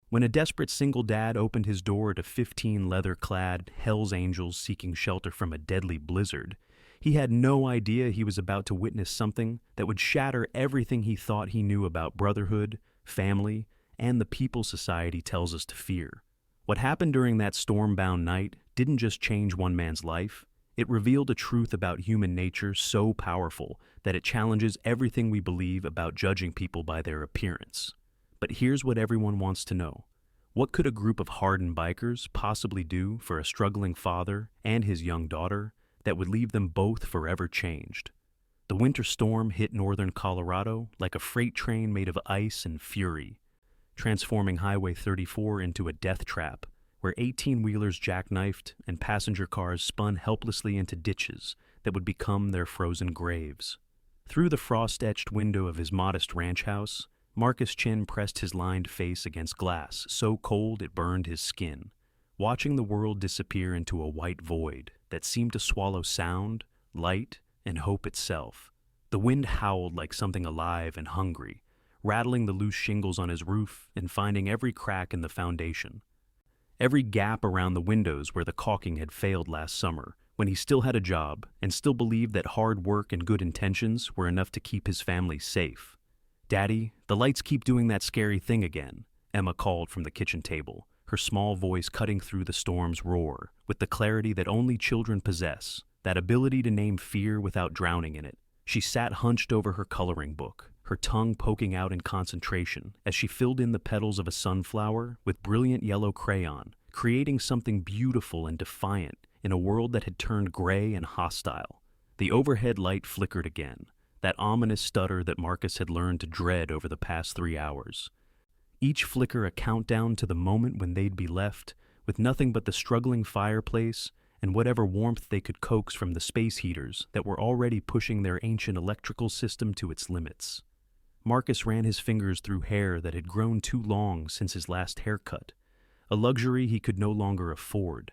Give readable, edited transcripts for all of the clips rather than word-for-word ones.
When a desperate single dad opened his door to 15 leather-clad Hell's Angels seeking shelter from a deadly blizzard, he had no idea he was about to witness something that would shatter everything he thought he knew about brotherhood, family, and the people society tells us to fear. What happened during that storm-bound night didn't just change one man's life, it revealed a truth about human nature so powerful that it challenges everything we believe about judging people by their appearance. But here's what everyone wants to know. What could a group of hardened bikers possibly do for a struggling father and his young daughter that would leave them both forever changed? The winter storm hit northern Colorado like a freight train made of ice and fury, transforming Highway 34 into a death trap where 18-wheelers jackknifed and passenger cars spun helplessly into ditches that would become their frozen graves. Through the frost-etched window of his modest ranch house, Marcus Chin pressed his lined face against glass so cold it burned his skin, watching the world disappear into a white void that seemed to swallow sound, light, and hope itself. The wind howled like something alive and hungry, rattling the loose shingles on his roof and finding every crack in the foundation. Every gap around the windows where the caulking had failed last summer, when he still had a job and still believed that hard work and good intentions were enough to keep his family safe. "Daddy, the lights keep doing that scary thing again," Emma called from the kitchen table, her small voice cutting through the storm's roar with the clarity that only children possess, that ability to name fear without drowning in it. She sat hunched over her coloring book, her tongue poking out in concentration as she filled in the petals of a sunflower with brilliant yellow crayon, creating something beautiful and defiant in a world that had turned gray and hostile. The overhead light flickered again, that ominous stutter that Marcus had learned to dread over the past 3 hours. Each flicker a countdown to the moment when they'd be left with nothing but the struggling fireplace and whatever warmth they could coax from the space heaters that were already pushing their ancient electrical system to its limits. Marcus ran his fingers through hair that had grown too long since his last haircut, a luxury he could no longer afford,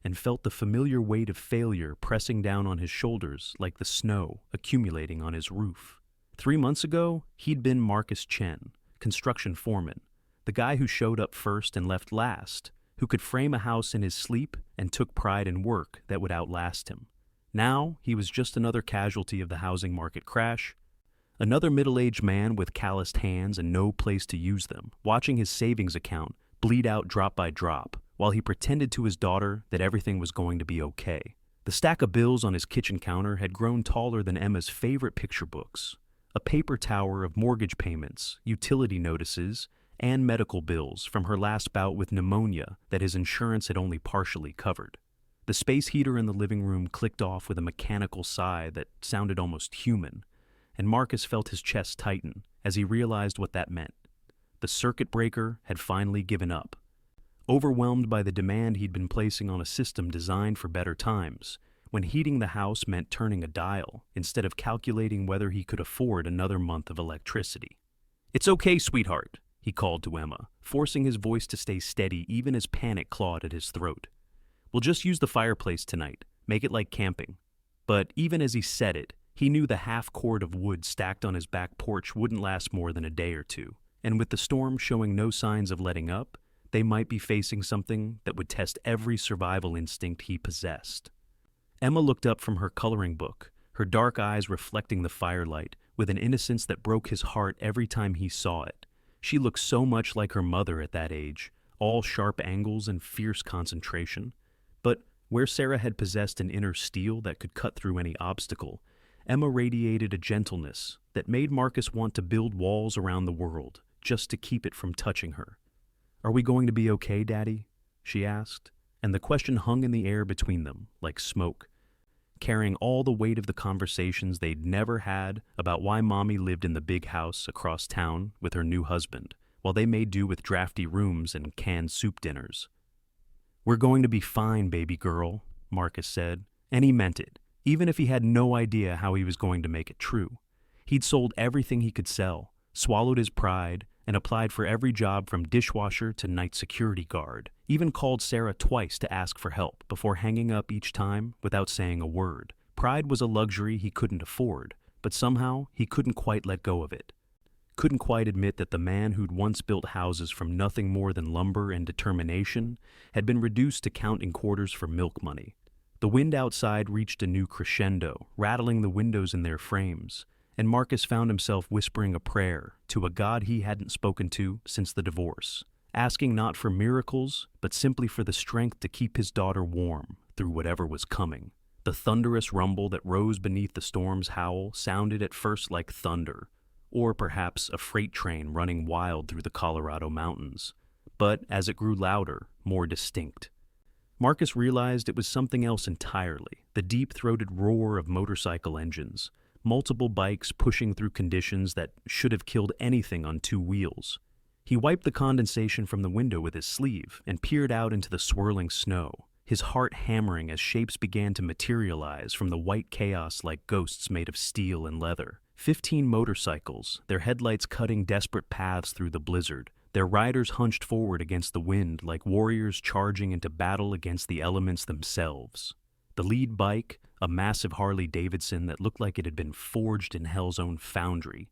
and felt the familiar weight of failure pressing down on his shoulders like the snow accumulating on his roof. 3 months ago, he'd been Marcus Chen, construction foreman, the guy who showed up first and left last, who could frame a house in his sleep and took pride in work that would outlast him. Now, he was just another casualty of the housing market crash, another middle-aged man with calloused hands and no place to use them, watching his savings account bleed out drop by drop, while he pretended to his daughter that everything was going to be okay. The stack of bills on his kitchen counter had grown taller than Emma's favorite picture books, a paper tower of mortgage payments, utility notices, and medical bills from her last bout with pneumonia that his insurance had only partially covered. The space heater in the living room clicked off with a mechanical sigh that sounded almost human, and Marcus felt his chest tighten as he realized what that meant. The circuit breaker had finally given up. Overwhelmed by the demand he'd been placing on a system designed for better times, when heating the house meant turning a dial instead of calculating whether he could afford another month of electricity. "It's okay, sweetheart," he called to Emma, forcing his voice to stay steady even as panic clawed at his throat. "We'll just use the fireplace tonight, make it like camping." But even as he said it, he knew the half-cord of wood stacked on his back porch wouldn't last more than a day or two, and with the storm showing no signs of letting up, they might be facing something that would test every survival instinct he possessed. Emma looked up from her coloring book, her dark eyes reflecting the firelight with an innocence that broke his heart every time he saw it. She looked so much like her mother at that age, all sharp angles and fierce concentration. But where Sarah had possessed an inner steel that could cut through any obstacle, Emma radiated a gentleness that made Marcus want to build walls around the world just to keep it from touching her. "Are we going to be okay, Daddy?" she asked, and the question hung in the air between them like smoke, carrying all the weight of the conversations they'd never had about why Mommy lived in the big house across town with her new husband, while they made do with drafty rooms and canned soup dinners. "We're going to be fine, baby girl," Marcus said, and he meant it, even if he had no idea how he was going to make it true. He'd sold everything he could sell, swallowed his pride, and applied for every job from dishwasher to night security guard, even called Sarah twice to ask for help before hanging up each time without saying a word. Pride was a luxury he couldn't afford, but somehow he couldn't quite let go of it. couldn't quite admit that the man who'd once built houses from nothing more than lumber and determination had been reduced to counting quarters for milk money. The wind outside reached a new crescendo, rattling the windows in their frames, and Marcus found himself whispering a prayer to a God he hadn't spoken to since the divorce, asking not for miracles, but simply for the strength to keep his daughter warm through whatever was coming. The thunderous rumble that rose beneath the storm's howl sounded at first like thunder, or perhaps a freight train running wild through the Colorado mountains, but as it grew louder, more distinct, Marcus realized it was something else entirely, the deep-throated roar of motorcycle engines, multiple bikes pushing through conditions that should have killed anything on two wheels. He wiped the condensation from the window with his sleeve and peered out into the swirling snow, his heart hammering as shapes began to materialize from the white chaos like ghosts made of steel and leather. 15 motorcycles, their headlights cutting desperate paths through the blizzard, their riders hunched forward against the wind like warriors charging into battle against the elements themselves. The lead bike, a massive Harley-Davidson that looked like it had been forged in hell's own foundry,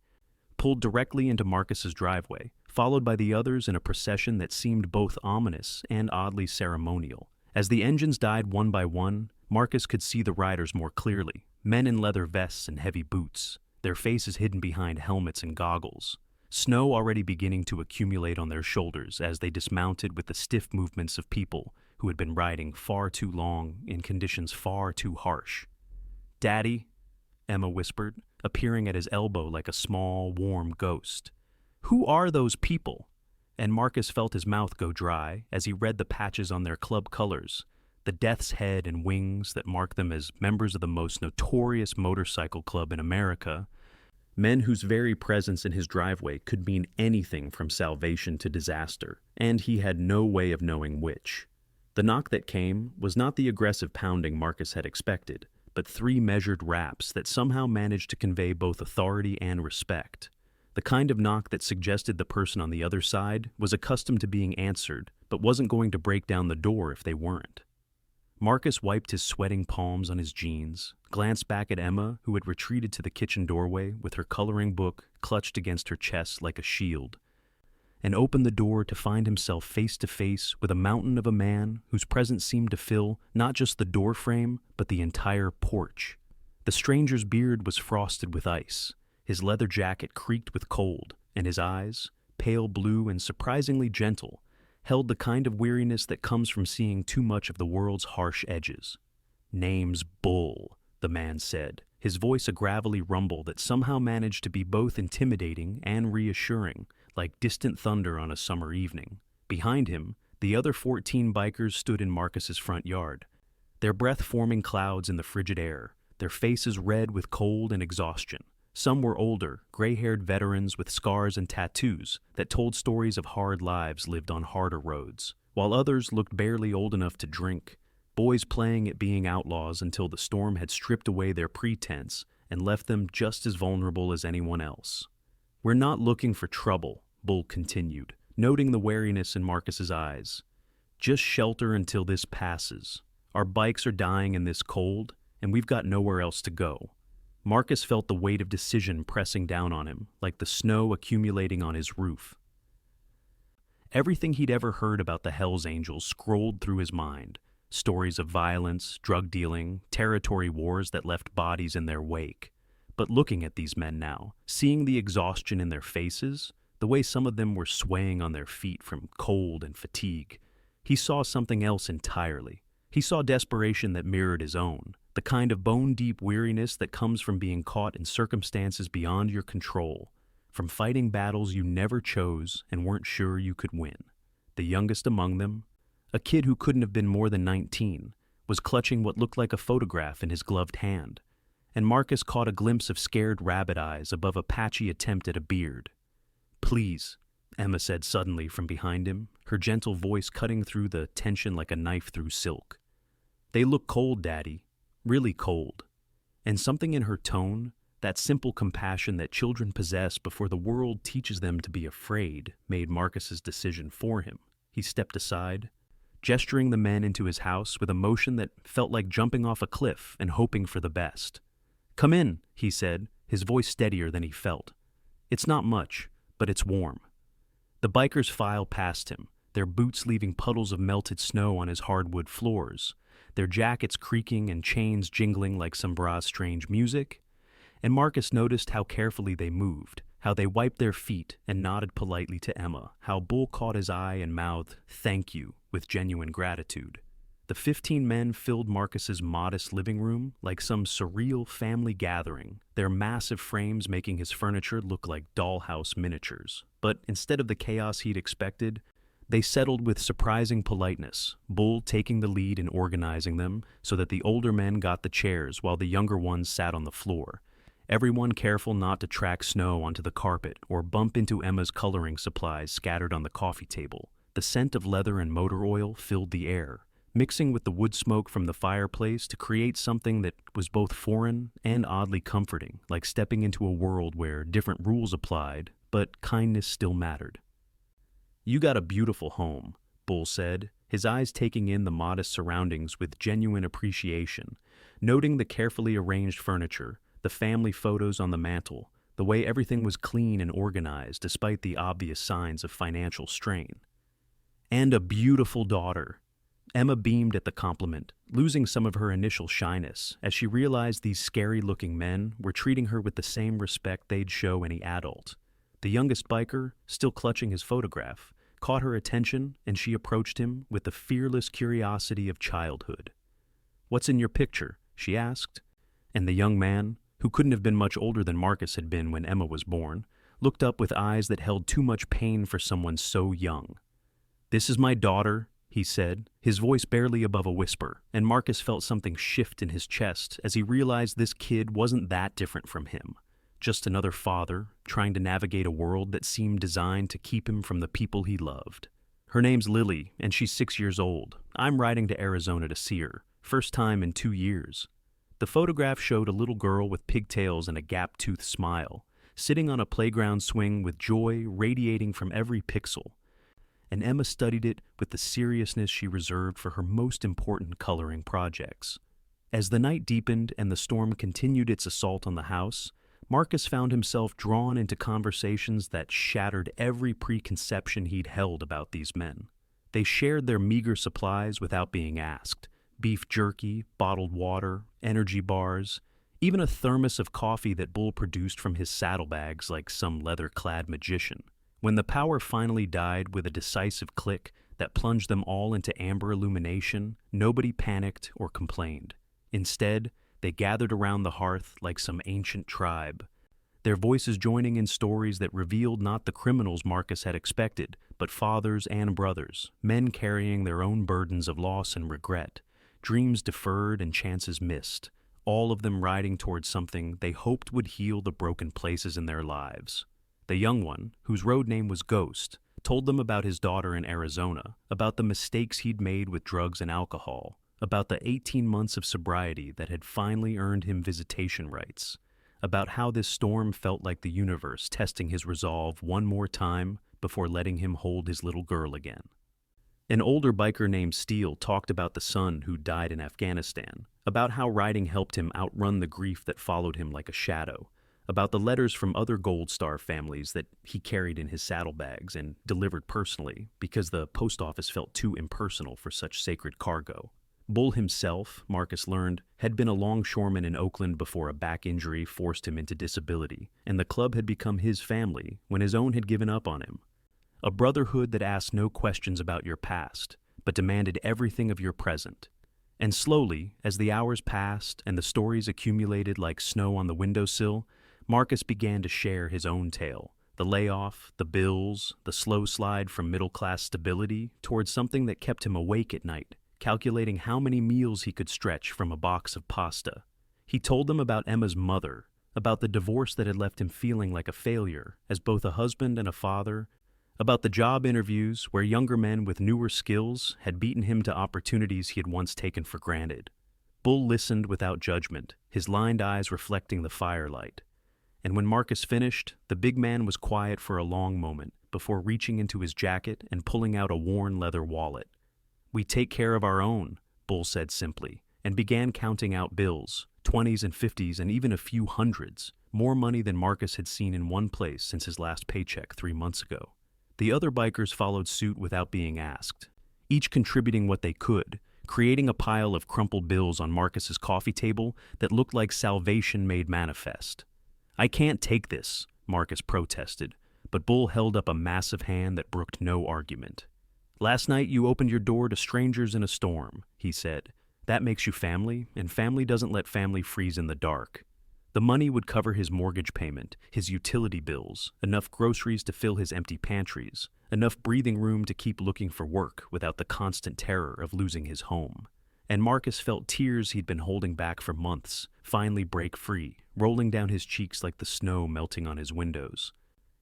pulled directly into Marcus's driveway, followed by the others in a procession that seemed both ominous and oddly ceremonial. As the engines died one by one, Marcus could see the riders more clearly, men in leather vests and heavy boots, their faces hidden behind helmets and goggles, snow already beginning to accumulate on their shoulders as they dismounted with the stiff movements of people who had been riding far too long in conditions far too harsh. "Daddy," Emma whispered, appearing at his elbow like a small, warm ghost. "Who are those people?" And Marcus felt his mouth go dry as he read the patches on their club colors, the death's head and wings that mark them as members of the most notorious motorcycle club in America, men whose very presence in his driveway could mean anything from salvation to disaster, and he had no way of knowing which. The knock that came was not the aggressive pounding Marcus had expected, but 3 measured raps that somehow managed to convey both authority and respect. The kind of knock that suggested the person on the other side was accustomed to being answered, but wasn't going to break down the door if they weren't. Marcus wiped his sweating palms on his jeans, glanced back at Emma, who had retreated to the kitchen doorway with her coloring book clutched against her chest like a shield, and opened the door to find himself face to face with a mountain of a man whose presence seemed to fill not just the door frame, but the entire porch. The stranger's beard was frosted with ice, his leather jacket creaked with cold, and his eyes, pale blue and surprisingly gentle, held the kind of weariness that comes from seeing too much of the world's harsh edges. "Name's Bull," the man said, his voice a gravelly rumble that somehow managed to be both intimidating and reassuring, like distant thunder on a summer evening. Behind him, the other 14 bikers stood in Marcus's front yard, their breath forming clouds in the frigid air, their faces red with cold and exhaustion. Some were older, gray-haired veterans with scars and tattoos that told stories of hard lives lived on harder roads, while others looked barely old enough to drink, boys playing at being outlaws until the storm had stripped away their pretense and left them just as vulnerable as anyone else. "We're not looking for trouble," Bull continued, noting the wariness in Marcus's eyes. "Just shelter until this passes. Our bikes are dying in this cold, and we've got nowhere else to go." Marcus felt the weight of decision pressing down on him, like the snow accumulating on his roof. Everything he'd ever heard about the Hells Angels scrolled through his mind. Stories of violence, drug dealing, territory wars that left bodies in their wake. But looking at these men now, seeing the exhaustion in their faces, the way some of them were swaying on their feet from cold and fatigue, he saw something else entirely. He saw desperation that mirrored his own, the kind of bone-deep weariness that comes from being caught in circumstances beyond your control, from fighting battles you never chose and weren't sure you could win. The youngest among them, a kid who couldn't have been more than 19, was clutching what looked like a photograph in his gloved hand, and Marcus caught a glimpse of scared rabbit eyes above a patchy attempt at a beard. "Please," Emma said suddenly from behind him, her gentle voice cutting through the tension like a knife through silk. "They look cold, Daddy. Really cold." And something in her tone, that simple compassion that children possess before the world teaches them to be afraid, made Marcus's decision for him. He stepped aside, gesturing the men into his house with a motion that felt like jumping off a cliff and hoping for the best. "Come in," he said, his voice steadier than he felt. "It's not much. but it's warm. The bikers file past him, their boots leaving puddles of melted snow on his hardwood floors, their jackets creaking and chains jingling like some bra's strange music. And Marcus noticed how carefully they moved, how they wiped their feet and nodded politely to Emma, how Bull caught his eye and mouthed, "Thank you," with genuine gratitude. The 15 men filled Marcus's modest living room like some surreal family gathering, their massive frames making his furniture look like dollhouse miniatures. But instead of the chaos he'd expected, they settled with surprising politeness, Bull taking the lead in organizing them so that the older men got the chairs while the younger ones sat on the floor, everyone careful not to track snow onto the carpet or bump into Emma's coloring supplies scattered on the coffee table. The scent of leather and motor oil filled the air, mixing with the wood smoke from the fireplace to create something that was both foreign and oddly comforting, like stepping into a world where different rules applied, but kindness still mattered. "You got a beautiful home," Bull said, his eyes taking in the modest surroundings with genuine appreciation, noting the carefully arranged furniture, the family photos on the mantel, the way everything was clean and organized despite the obvious signs of financial strain. "And a beautiful daughter." Emma beamed at the compliment, losing some of her initial shyness as she realized these scary-looking men were treating her with the same respect they'd show any adult. The youngest biker, still clutching his photograph, caught her attention and she approached him with the fearless curiosity of childhood. "What's in your picture?" she asked, and the young man, who couldn't have been much older than Marcus had been when Emma was born, looked up with eyes that held too much pain for someone so young. "This is my daughter," he said, his voice barely above a whisper, and Marcus felt something shift in his chest as he realized this kid wasn't that different from him. Just another father, trying to navigate a world that seemed designed to keep him from the people he loved. "Her name's Lily, and she's 6 years old. I'm riding to Arizona to see her. First time in 2 years. The photograph showed a little girl with pigtails and a gap-toothed smile, sitting on a playground swing with joy radiating from every pixel. And Emma studied it with the seriousness she reserved for her most important coloring projects. As the night deepened and the storm continued its assault on the house, Marcus found himself drawn into conversations that shattered every preconception he'd held about these men. They shared their meager supplies without being asked. Beef jerky, bottled water, energy bars, even a thermos of coffee that Bull produced from his saddlebags like some leather-clad magician. When the power finally died with a decisive click that plunged them all into amber illumination, nobody panicked or complained. Instead, they gathered around the hearth like some ancient tribe, their voices joining in stories that revealed not the criminals Marcus had expected, but fathers and brothers, men carrying their own burdens of loss and regret, dreams deferred and chances missed, all of them riding towards something they hoped would heal the broken places in their lives. The young one, whose road name was Ghost, told them about his daughter in Arizona, about the mistakes he'd made with drugs and alcohol, about the 18 months of sobriety that had finally earned him visitation rights, about how this storm felt like the universe testing his resolve one more time before letting him hold his little girl again. An older biker named Steele talked about the son who died in Afghanistan, about how riding helped him outrun the grief that followed him like a shadow, about the letters from other Gold Star families that he carried in his saddlebags and delivered personally because the post office felt too impersonal for such sacred cargo. Bull himself, Marcus learned, had been a longshoreman in Oakland before a back injury forced him into disability, and the club had become his family when his own had given up on him. A brotherhood that asked no questions about your past, but demanded everything of your present. And slowly, as the hours passed and the stories accumulated like snow on the windowsill, Marcus began to share his own tale. The layoff, the bills, the slow slide from middle-class stability towards something that kept him awake at night, calculating how many meals he could stretch from a box of pasta. He told them about Emma's mother, about the divorce that had left him feeling like a failure as both a husband and a father, about the job interviews where younger men with newer skills had beaten him to opportunities he had once taken for granted. Bull listened without judgment, his lined eyes reflecting the firelight. And when Marcus finished, the big man was quiet for a long moment before reaching into his jacket and pulling out a worn leather wallet. "We take care of our own," Bull said simply, and began counting out bills, 20s and 50s and even a few hundreds, more money than Marcus had seen in one place since his last paycheck 3 months ago. The other bikers followed suit without being asked, each contributing what they could, creating a pile of crumpled bills on Marcus's coffee table that looked like salvation made manifest. "I can't take this," Marcus protested, but Bull held up a massive hand that brooked no argument. "Last night you opened your door to strangers in a storm," he said. "That makes you family, and family doesn't let family freeze in the dark." The money would cover his mortgage payment, his utility bills, enough groceries to fill his empty pantries, enough breathing room to keep looking for work without the constant terror of losing his home. And Marcus felt tears he'd been holding back for months finally break free, rolling down his cheeks like the snow melting on his windows,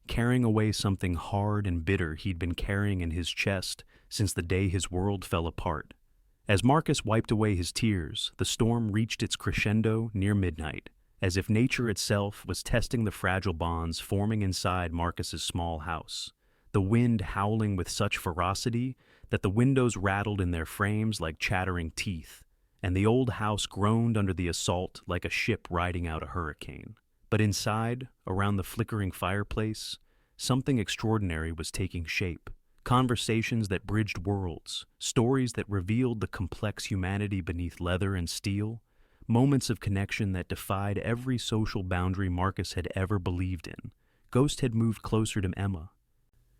carrying away something hard and bitter he'd been carrying in his chest since the day his world fell apart. As Marcus wiped away his tears, the storm reached its crescendo near midnight, as if nature itself was testing the fragile bonds forming inside Marcus's small house, the wind howling with such ferocity that the windows rattled in their frames like chattering teeth, and the old house groaned under the assault like a ship riding out a hurricane. But inside, around the flickering fireplace, something extraordinary was taking shape. Conversations that bridged worlds, stories that revealed the complex humanity beneath leather and steel, moments of connection that defied every social boundary Marcus had ever believed in. Ghost had moved closer to Emma,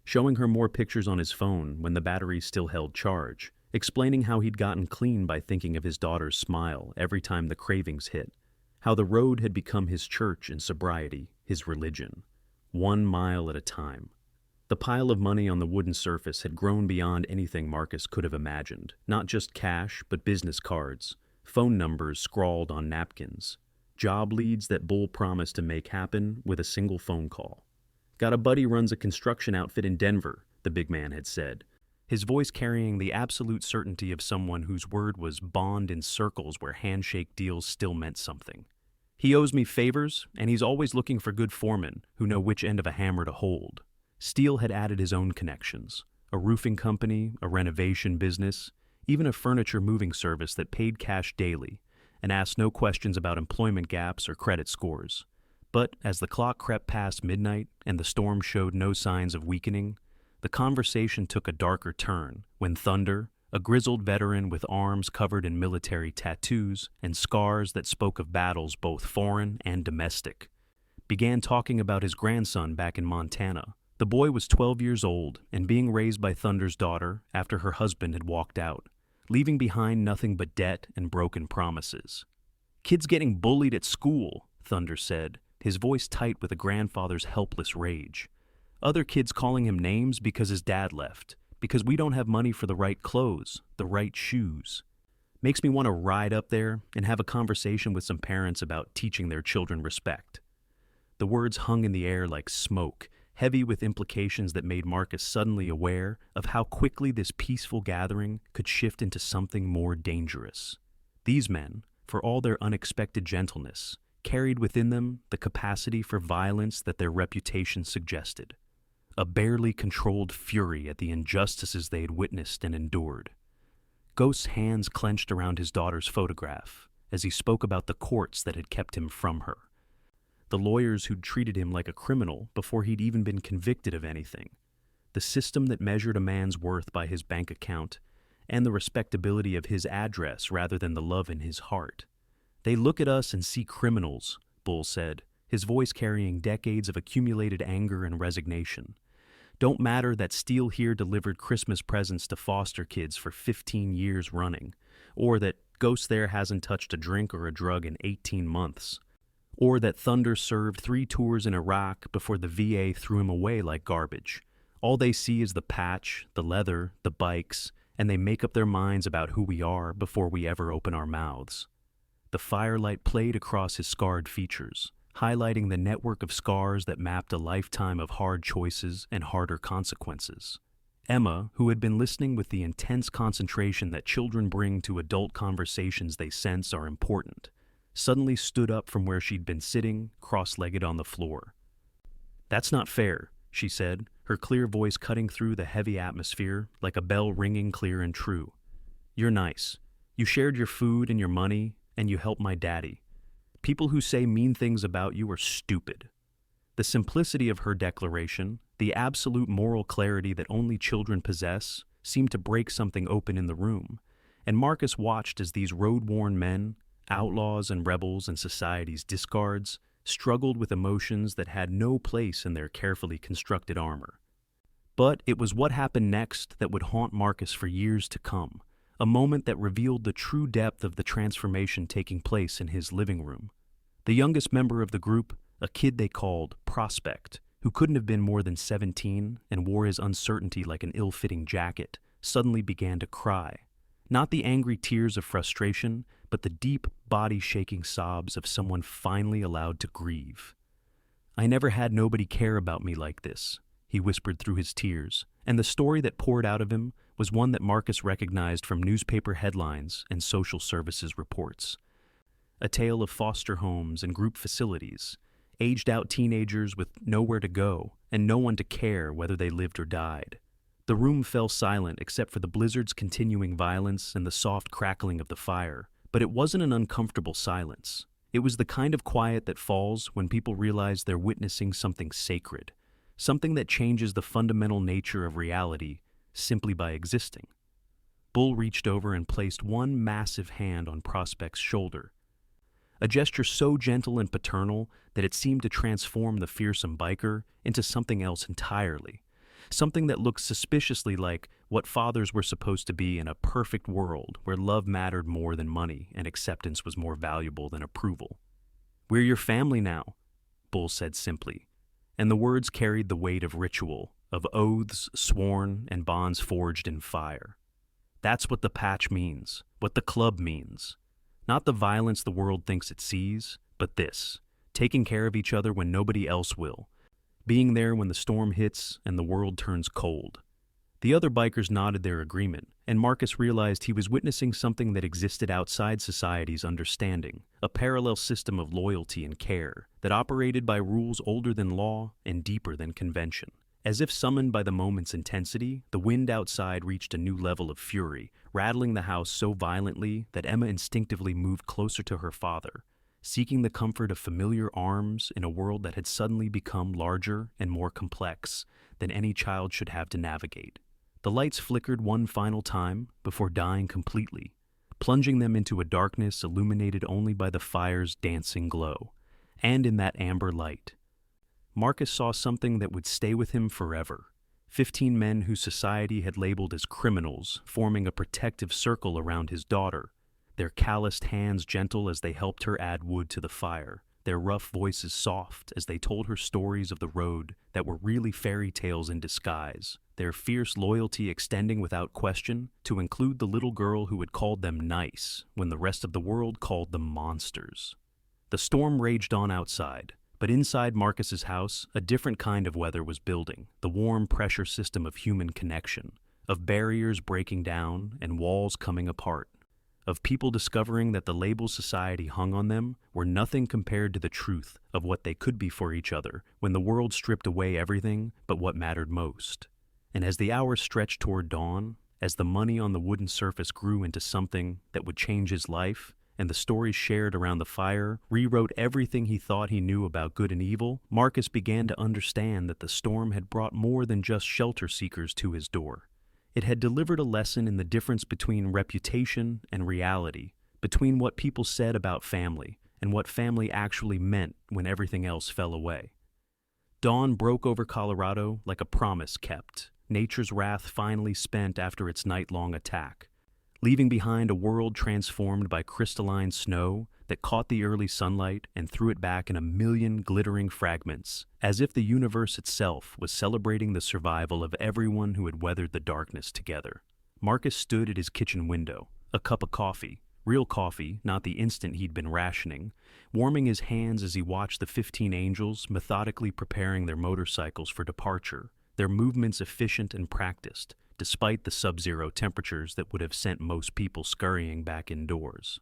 showing her more pictures on his phone when the batteries still held charge, explaining how he'd gotten clean by thinking of his daughter's smile every time the cravings hit, how the road had become his church in sobriety, his religion, 1 mile at a time. The pile of money on the wooden surface had grown beyond anything Marcus could have imagined, not just cash, but business cards, phone numbers scrawled on napkins, job leads that Bull promised to make happen with a single phone call. "Got a buddy runs a construction outfit in Denver," the big man had said, his voice carrying the absolute certainty of someone whose word was bond in circles where handshake deals still meant something. "He owes me favors, and he's always looking for good foremen who know which end of a hammer to hold." Steele had added his own connections, a roofing company, a renovation business, even a furniture moving service that paid cash daily and asked no questions about employment gaps or credit scores. But as the clock crept past midnight and the storm showed no signs of weakening, the conversation took a darker turn when Thunder, a grizzled veteran with arms covered in military tattoos and scars that spoke of battles both foreign and domestic, began talking about his grandson back in Montana. The boy was 12 years old and being raised by Thunder's daughter after her husband had walked out, leaving behind nothing but debt and broken promises. "Kid's getting bullied at school," Thunder said, his voice tight with a grandfather's helpless rage. "Other kids calling him names because his dad left, because we don't have money for the right clothes, the right shoes. Makes me want to ride up there and have a conversation with some parents about teaching their children respect." The words hung in the air like smoke, heavy with implications that made Marcus suddenly aware of how quickly this peaceful gathering could shift into something more dangerous. These men, for all their unexpected gentleness, carried within them the capacity for violence that their reputation suggested, a barely controlled fury at the injustices they had witnessed and endured. Ghost's hands clenched around his daughter's photograph as he spoke about the courts that had kept him from her, the lawyers who'd treated him like a criminal before he'd even been convicted of anything, the system that measured a man's worth by his bank account, and the respectability of his address rather than the love in his heart. "They look at us and see criminals," Bull said, his voice carrying decades of accumulated anger and resignation. "Don't matter that Steele here delivered Christmas presents to foster kids for 15 years running, or that Ghost there hasn't touched a drink or a drug in 18 months. Or that Thunder served 3 tours in Iraq before the VA threw him away like garbage. All they see is the patch, the leather, the bikes, and they make up their minds about who we are before we ever open our mouths." The firelight played across his scarred features, highlighting the network of scars that mapped a lifetime of hard choices and harder consequences. Emma, who had been listening with the intense concentration that children bring to adult conversations they sense are important, suddenly stood up from where she'd been sitting, cross-legged on the floor. "That's not fair," she said, her clear voice cutting through the heavy atmosphere like a bell ringing clear and true. "You're nice. You shared your food and your money, and you helped my daddy. People who say mean things about you are stupid." The simplicity of her declaration, the absolute moral clarity that only children possess, seemed to break something open in the room, and Marcus watched as these road-worn men, outlaws and rebels and society's discards, struggled with emotions that had no place in their carefully constructed armor. But it was what happened next that would haunt Marcus for years to come, a moment that revealed the true depth of the transformation taking place in his living room. The youngest member of the group, a kid they called Prospect, who couldn't have been more than 17 and wore his uncertainty like an ill-fitting jacket, suddenly began to cry. Not the angry tears of frustration, but the deep, body-shaking sobs of someone finally allowed to grieve. "I never had nobody care about me like this," he whispered through his tears, and the story that poured out of him was one that Marcus recognized from newspaper headlines and social services reports. A tale of foster homes and group facilities, aged-out teenagers with nowhere to go and no one to care whether they lived or died. The room fell silent except for the blizzard's continuing violence and the soft crackling of the fire, but it wasn't an uncomfortable silence. It was the kind of quiet that falls when people realize they're witnessing something sacred, something that changes the fundamental nature of reality simply by existing. Bull reached over and placed one massive hand on Prospect's shoulder, a gesture so gentle and paternal that it seemed to transform the fearsome biker into something else entirely, something that looked suspiciously like what fathers were supposed to be in a perfect world where love mattered more than money and acceptance was more valuable than approval. "We're your family now," Bull said simply, and the words carried the weight of ritual, of oaths sworn and bonds forged in fire. That's what the patch means, what the club means. Not the violence the world thinks it sees, but this, taking care of each other when nobody else will, being there when the storm hits and the world turns cold. The other bikers nodded their agreement, and Marcus realized he was witnessing something that existed outside society's understanding, a parallel system of loyalty and care that operated by rules older than law and deeper than convention. As if summoned by the moment's intensity, the wind outside reached a new level of fury, rattling the house so violently that Emma instinctively moved closer to her father, seeking the comfort of familiar arms in a world that had suddenly become larger and more complex than any child should have to navigate. The lights flickered one final time before dying completely, plunging them into a darkness illuminated only by the fire's dancing glow. And in that amber light, Marcus saw something that would stay with him forever. 15 men whose society had labeled as criminals, forming a protective circle around his daughter, their calloused hands gentle as they helped her add wood to the fire, their rough voices soft as they told her stories of the road that were really fairy tales in disguise, their fierce loyalty extending without question to include the little girl who had called them nice when the rest of the world called them monsters. The storm raged on outside, but inside Marcus's house, a different kind of weather was building, the warm pressure system of human connection, of barriers breaking down and walls coming apart, of people discovering that the labels society hung on them were nothing compared to the truth of what they could be for each other when the world stripped away everything but what mattered most. And as the hours stretched toward dawn, as the money on the wooden surface grew into something that would change his life, and the stories shared around the fire rewrote everything he thought he knew about good and evil, Marcus began to understand that the storm had brought more than just shelter seekers to his door. It had delivered a lesson in the difference between reputation and reality, between what people said about family and what family actually meant when everything else fell away. Dawn broke over Colorado like a promise kept, nature's wrath finally spent after its night-long attack, leaving behind a world transformed by crystalline snow that caught the early sunlight and threw it back in a million glittering fragments, as if the universe itself was celebrating the survival of everyone who had weathered the darkness together. Marcus stood at his kitchen window, a cup of coffee, real coffee, not the instant he'd been rationing, warming his hands as he watched the 15 angels methodically preparing their motorcycles for departure, their movements efficient and practiced, despite the sub-zero temperatures that would have sent most people scurrying back indoors.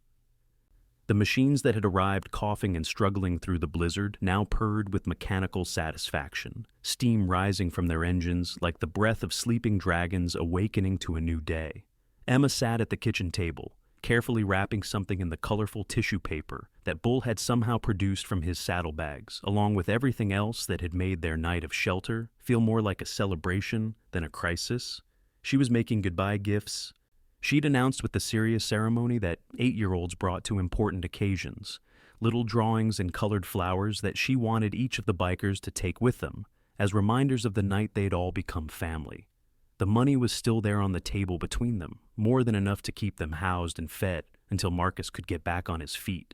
The machines that had arrived coughing and struggling through the blizzard now purred with mechanical satisfaction, steam rising from their engines like the breath of sleeping dragons awakening to a new day. Emma sat at the kitchen table, carefully wrapping something in the colorful tissue paper that Bull had somehow produced from his saddlebags, along with everything else that had made their night of shelter feel more like a celebration than a crisis. She was making goodbye gifts. She'd announced with the serious ceremony that 8-year-olds brought to important occasions, little drawings and colored flowers that she wanted each of the bikers to take with them, as reminders of the night they'd all become family. The money was still there on the table between them, more than enough to keep them housed and fed until Marcus could get back on his feet.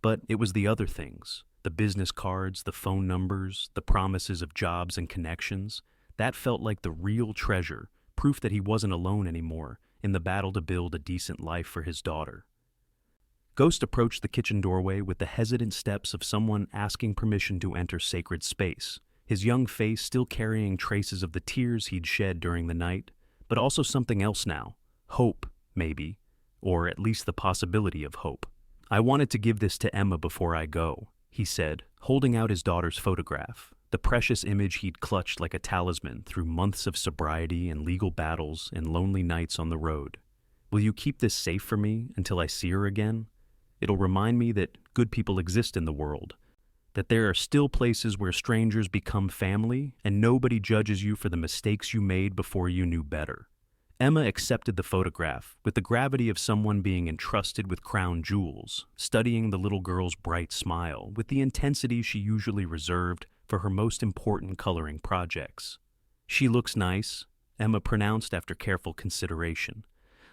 But it was the other things, the business cards, the phone numbers, the promises of jobs and connections, that felt like the real treasure, proof that he wasn't alone anymore in the battle to build a decent life for his daughter. Ghost approached the kitchen doorway with the hesitant steps of someone asking permission to enter sacred space, his young face still carrying traces of the tears he'd shed during the night, but also something else now. Hope, maybe, or at least the possibility of hope. "I wanted to give this to Emma before I go," he said, holding out his daughter's photograph, the precious image he'd clutched like a talisman through months of sobriety and legal battles and lonely nights on the road. "Will you keep this safe for me until I see her again? It'll remind me that good people exist in the world, that there are still places where strangers become family and nobody judges you for the mistakes you made before you knew better." Emma accepted the photograph with the gravity of someone being entrusted with crown jewels, studying the little girl's bright smile with the intensity she usually reserved for her most important coloring projects. "She looks nice," Emma pronounced after careful consideration.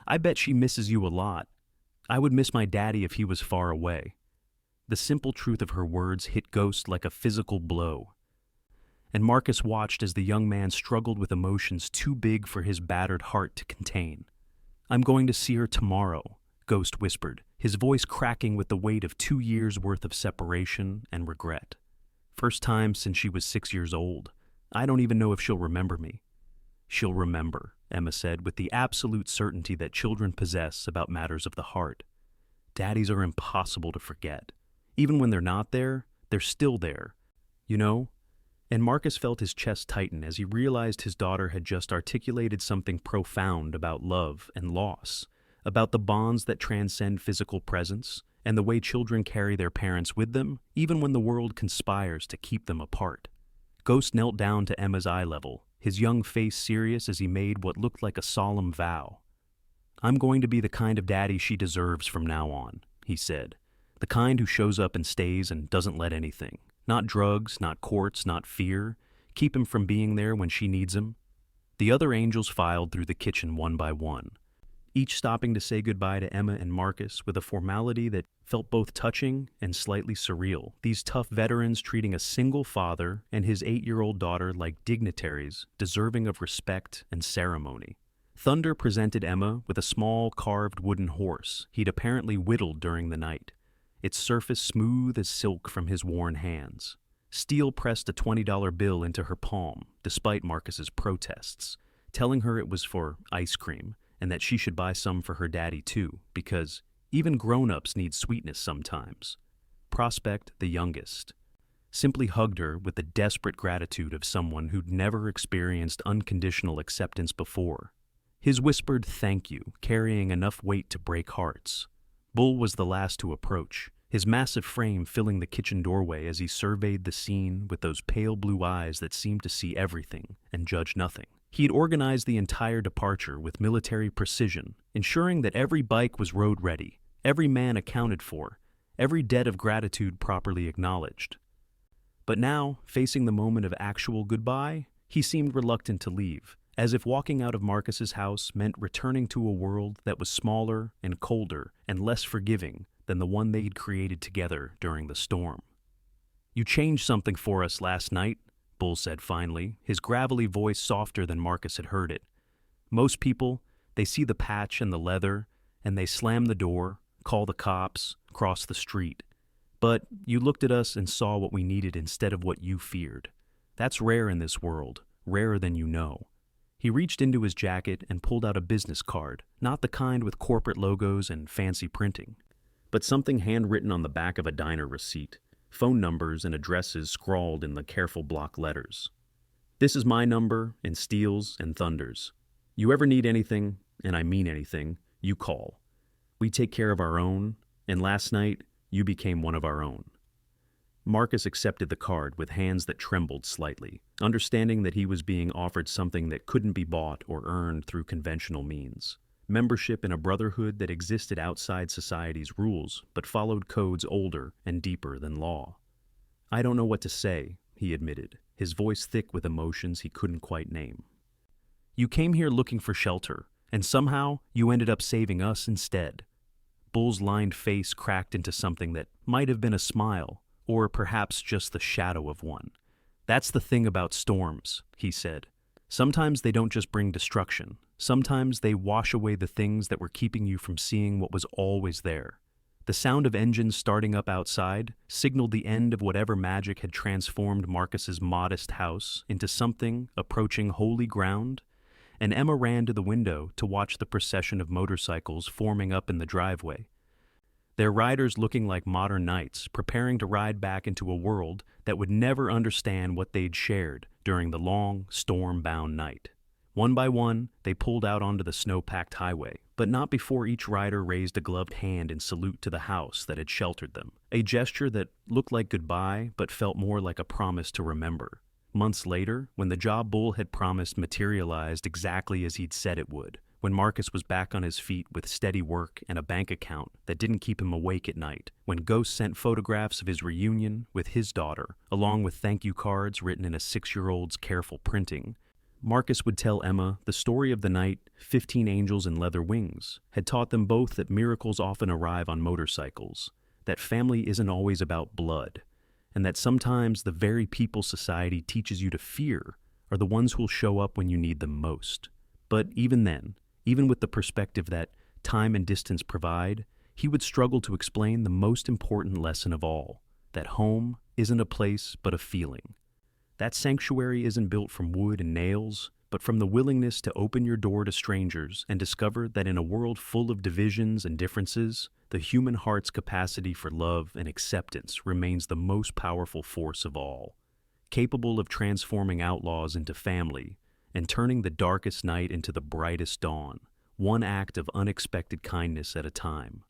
"I bet she misses you a lot. I would miss my daddy if he was far away." The simple truth of her words hit Ghost like a physical blow. And Marcus watched as the young man struggled with emotions too big for his battered heart to contain. "I'm going to see her tomorrow," Ghost whispered, his voice cracking with the weight of 2 years' worth of separation and regret. "First time since she was 6 years old. I don't even know if she'll remember me." "She'll remember," Emma said with the absolute certainty that children possess about matters of the heart. "Daddies are impossible to forget. Even when they're not there, they're still there. You know?" And Marcus felt his chest tighten as he realized his daughter had just articulated something profound about love and loss, about the bonds that transcend physical presence, and the way children carry their parents with them, even when the world conspires to keep them apart. Ghost knelt down to Emma's eye level, his young face serious as he made what looked like a solemn vow. "I'm going to be the kind of daddy she deserves from now on," he said. "The kind who shows up and stays and doesn't let anything. Not drugs, not courts, not fear. Keep him from being there when she needs him." The other angels filed through the kitchen one by one, each stopping to say goodbye to Emma and Marcus with a formality that felt both touching and slightly surreal, these tough veterans treating a single father and his 8-year-old daughter like dignitaries deserving of respect and ceremony. Thunder presented Emma with a small carved wooden horse he'd apparently whittled during the night, its surface smooth as silk from his worn hands. Steele pressed a $20 bill into her palm, despite Marcus's protests, telling her it was for ice cream and that she should buy some for her daddy too, because even grown-ups need sweetness sometimes. Prospect, the youngest, simply hugged her with the desperate gratitude of someone who'd never experienced unconditional acceptance before. His whispered thank you carrying enough weight to break hearts. Bull was the last to approach, his massive frame filling the kitchen doorway as he surveyed the scene with those pale blue eyes that seemed to see everything and judge nothing. He had organized the entire departure with military precision, ensuring that every bike was road-ready, every man accounted for, every debt of gratitude properly acknowledged. But now, facing the moment of actual goodbye, he seemed reluctant to leave, as if walking out of Marcus's house meant returning to a world that was smaller and colder and less forgiving than the one they'd created together during the storm. "You changed something for us last night," Bull said finally, his gravelly voice softer than Marcus had heard it. "Most people, they see the patch and the leather, and they slam the door, call the cops, cross the street. But you looked at us and saw what we needed instead of what you feared. That's rare in this world, rarer than you know." He reached into his jacket and pulled out a business card, not the kind with corporate logos and fancy printing, but something handwritten on the back of a diner receipt, phone numbers and addresses scrawled in the careful block letters. "This is my number and Steele's and Thunder's. You ever need anything, and I mean anything, you call. We take care of our own, and last night, you became one of our own. Marcus accepted the card with hands that trembled slightly, understanding that he was being offered something that couldn't be bought or earned through conventional means. Membership in a brotherhood that existed outside society's rules, but followed codes older and deeper than law. "I don't know what to say," he admitted, his voice thick with emotions he couldn't quite name. "You came here looking for shelter, and somehow you ended up saving us instead." Bull's lined face cracked into something that might have been a smile, or perhaps just the shadow of one. "That's the thing about storms," he said. "Sometimes they don't just bring destruction. Sometimes they wash away the things that were keeping you from seeing what was always there." The sound of engines starting up outside signaled the end of whatever magic had transformed Marcus's modest house into something approaching holy ground, and Emma ran to the window to watch the procession of motorcycles forming up in the driveway. Their riders looking like modern knights, preparing to ride back into a world that would never understand what they'd shared during the long, storm-bound night. One by one, they pulled out onto the snow-packed highway, but not before each rider raised a gloved hand in salute to the house that had sheltered them, a gesture that looked like goodbye but felt more like a promise to remember. Months later, when the job Bull had promised materialized exactly as he'd said it would, when Marcus was back on his feet with steady work and a bank account that didn't keep him awake at night, when Ghost sent photographs of his reunion with his daughter, along with thank you cards written in a 6-year-old's careful printing, Marcus would tell Emma the story of the night 15 angels in leather wings had taught them both that miracles often arrive on motorcycles, that family isn't always about blood, and that sometimes the very people society teaches you to fear are the ones who'll show up when you need them most. But even then, even with the perspective that time and distance provide, he would struggle to explain the most important lesson of all, that home isn't a place but a feeling. That sanctuary isn't built from wood and nails, but from the willingness to open your door to strangers and discover that in a world full of divisions and differences, the human heart's capacity for love and acceptance remains the most powerful force of all, capable of transforming outlaws into family and turning the darkest night into the brightest dawn, one act of unexpected kindness at a time.